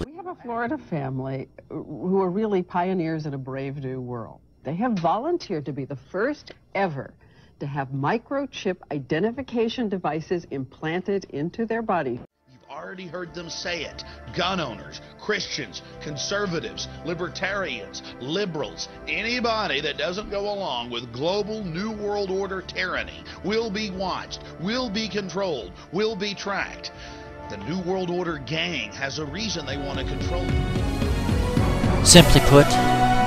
We have a Florida family who are really pioneers in a brave new world. They have volunteered to be the first ever to have microchip identification devices implanted into their body. You've already heard them say it. Gun owners, Christians, conservatives, libertarians, liberals, anybody that doesn't go along with global New World Order tyranny will be watched, will be controlled, will be tracked. The New World Order gang has a reason they want to control you. Simply put,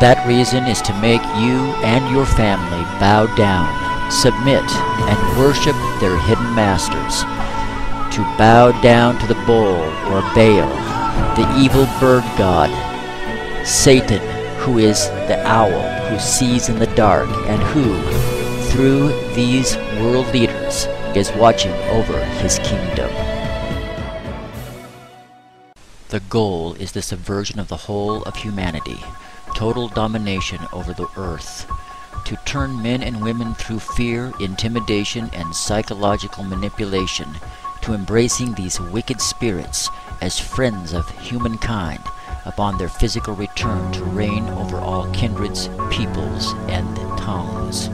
that reason is to make you and your family bow down, submit, and worship their hidden masters. To bow down to the bull or Baal, the evil bird god, Satan, who is the owl who sees in the dark and who, through these world leaders, is watching over his kingdom. The goal is the subversion of the whole of humanity, total domination over the earth, to turn men and women through fear, intimidation, and psychological manipulation to embracing these wicked spirits as friends of humankind upon their physical return to reign over all kindreds, peoples, and tongues.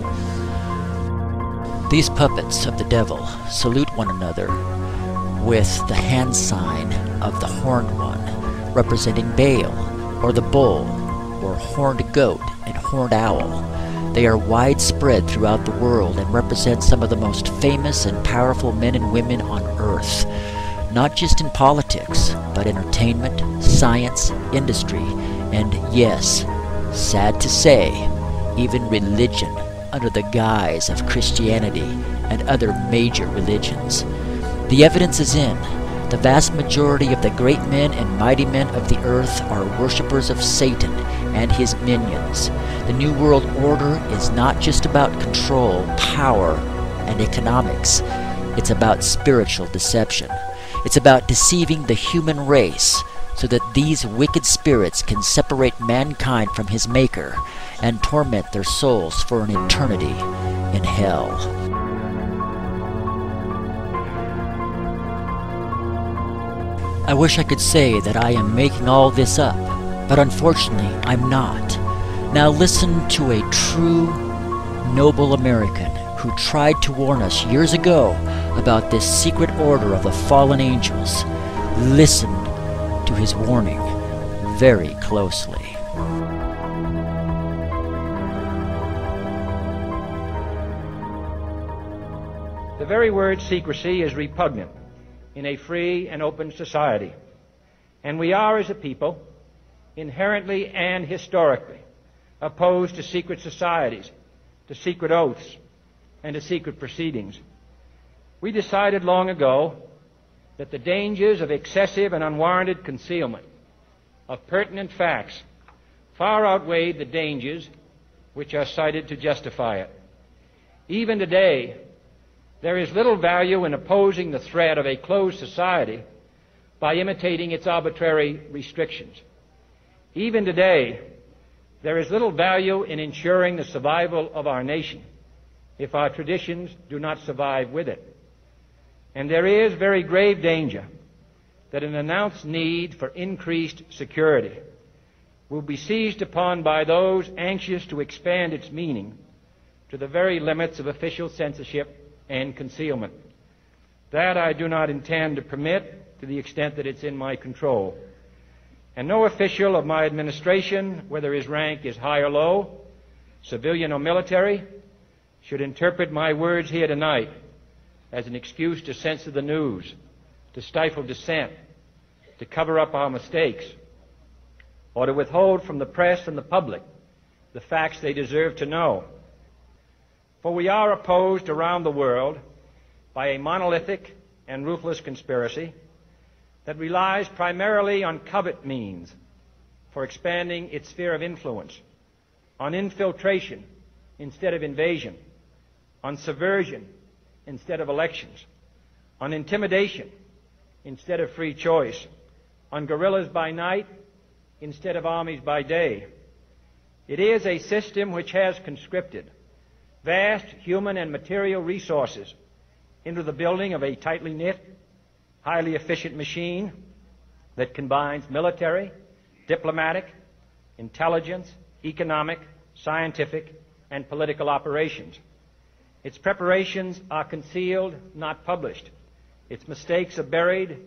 These puppets of the devil salute one another with the hand sign of the horned one, representing Baal, or the bull, or horned goat and horned owl. They are widespread throughout the world and represent some of the most famous and powerful men and women on earth, not just in politics, but entertainment, science, industry, and yes, sad to say, even religion under the guise of Christianity and other major religions. The evidence is in. The vast majority of the great men and mighty men of the earth are worshippers of Satan and his minions. The New World Order is not just about control, power, and economics. It's about spiritual deception. It's about deceiving the human race so that these wicked spirits can separate mankind from his maker and torment their souls for an eternity in hell. I wish I could say that I am making all this up, but unfortunately I'm not. Now listen to a true, noble American who tried to warn us years ago about this secret order of the fallen angels. Listen to his warning very closely. The very word secrecy is repugnant in a free and open society. And we are, as a people, inherently and historically opposed to secret societies, to secret oaths, and to secret proceedings. We decided long ago that the dangers of excessive and unwarranted concealment of pertinent facts far outweighed the dangers which are cited to justify it. Even today, there is little value in opposing the threat of a closed society by imitating its arbitrary restrictions. Even today, there is little value in ensuring the survival of our nation if our traditions do not survive with it. And there is very grave danger that an announced need for increased security will be seized upon by those anxious to expand its meaning to the very limits of official censorship and concealment. That I do not intend to permit to the extent that it's in my control. And no official of my administration, whether his rank is high or low, civilian or military, should interpret my words here tonight as an excuse to censor the news, to stifle dissent, to cover up our mistakes, or to withhold from the press and the public the facts they deserve to know. For we are opposed around the world by a monolithic and ruthless conspiracy that relies primarily on covert means for expanding its sphere of influence, on infiltration instead of invasion, on subversion instead of elections, on intimidation instead of free choice, on guerrillas by night instead of armies by day. It is a system which has conscripted vast human and material resources into the building of a tightly knit, highly efficient machine, that combines military, diplomatic, intelligence, economic, scientific, and political operations. Its preparations are concealed, not published. Its mistakes are buried,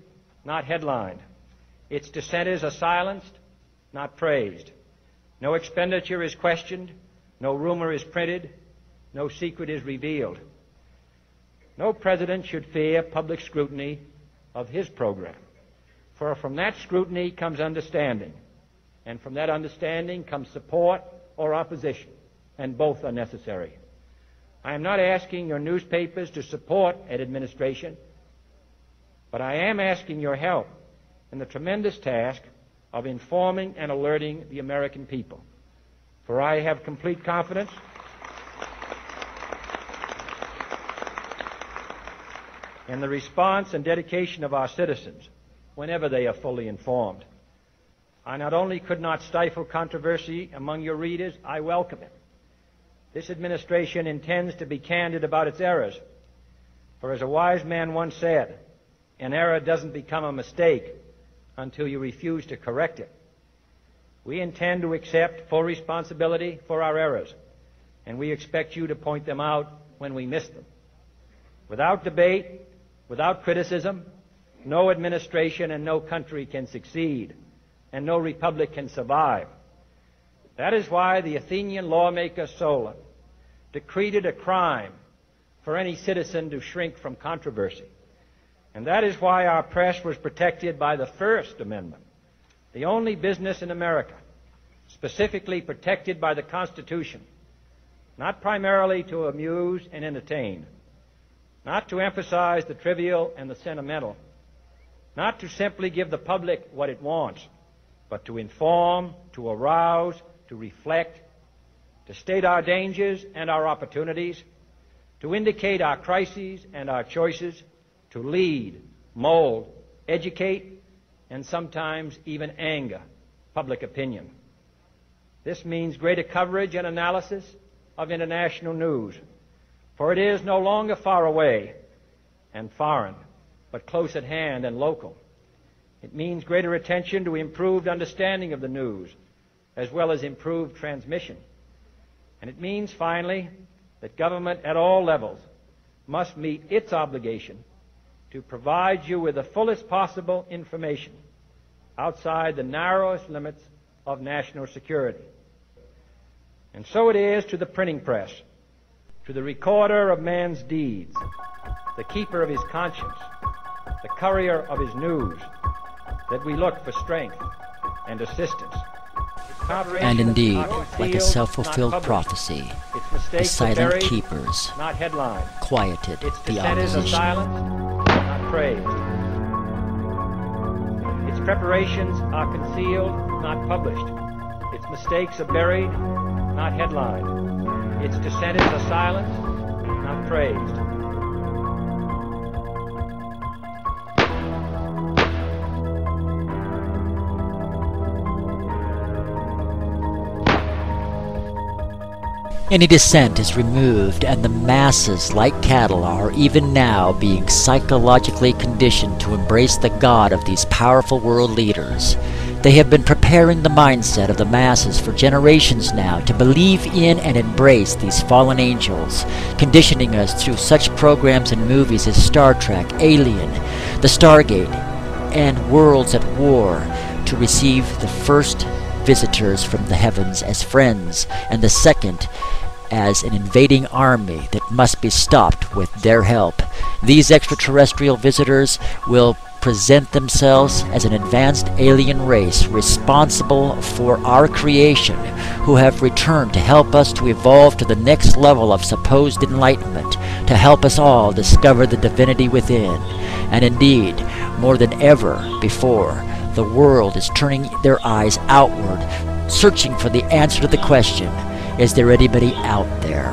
not headlined. Its dissenters are silenced, not praised. No expenditure is questioned, no rumor is printed, no secret is revealed. No president should fear public scrutiny of his program, for from that scrutiny comes understanding, and from that understanding comes support or opposition, and both are necessary. I am not asking your newspapers to support an administration, but I am asking your help in the tremendous task of informing and alerting the American people. For I have complete confidence in the response and dedication of our citizens whenever they are fully informed. I not only could not stifle controversy among your readers, I welcome it. This administration intends to be candid about its errors. For as a wise man once said, an error doesn't become a mistake until you refuse to correct it. We intend to accept full responsibility for our errors, and we expect you to point them out when we miss them. Without debate, without criticism, no administration and no country can succeed, and no republic can survive. That is why the Athenian lawmaker Solon decreed it a crime for any citizen to shrink from controversy. And that is why our press was protected by the First Amendment, the only business in America specifically protected by the Constitution, not primarily to amuse and entertain, not to emphasize the trivial and the sentimental, not to simply give the public what it wants, but to inform, to arouse, to reflect, to state our dangers and our opportunities, to indicate our crises and our choices, to lead, mold, educate, and sometimes even anger public opinion. This means greater coverage and analysis of international news, for it is no longer far away and foreign, but close at hand and local. It means greater attention to improved understanding of the news, as well as improved transmission. And it means, finally, that government at all levels must meet its obligation to provide you with the fullest possible information outside the narrowest limits of national security. And so it is to the printing press, to the recorder of man's deeds, the keeper of his conscience, the courier of his news, that we look for strength and assistance. And indeed, like a self-fulfilled prophecy, the silent keepers quieted the opposition. Not praised. Its preparations are concealed, not published. Its mistakes are buried, not headlined. Its dissenters are silenced, not praised. Any dissent is removed, and the masses, like cattle, are even now being psychologically conditioned to embrace the God of these powerful world leaders. They have been preparing the mindset of the masses for generations now to believe in and embrace these fallen angels, conditioning us through such programs and movies as Star Trek, Alien, The Stargate, and Worlds at War to receive the first visitors from the heavens as friends, and the second as an invading army that must be stopped with their help. These extraterrestrial visitors will present themselves as an advanced alien race responsible for our creation, who have returned to help us to evolve to the next level of supposed enlightenment, to help us all discover the divinity within. And indeed, more than ever before, the world is turning their eyes outward, searching for the answer to the question, is there anybody out there?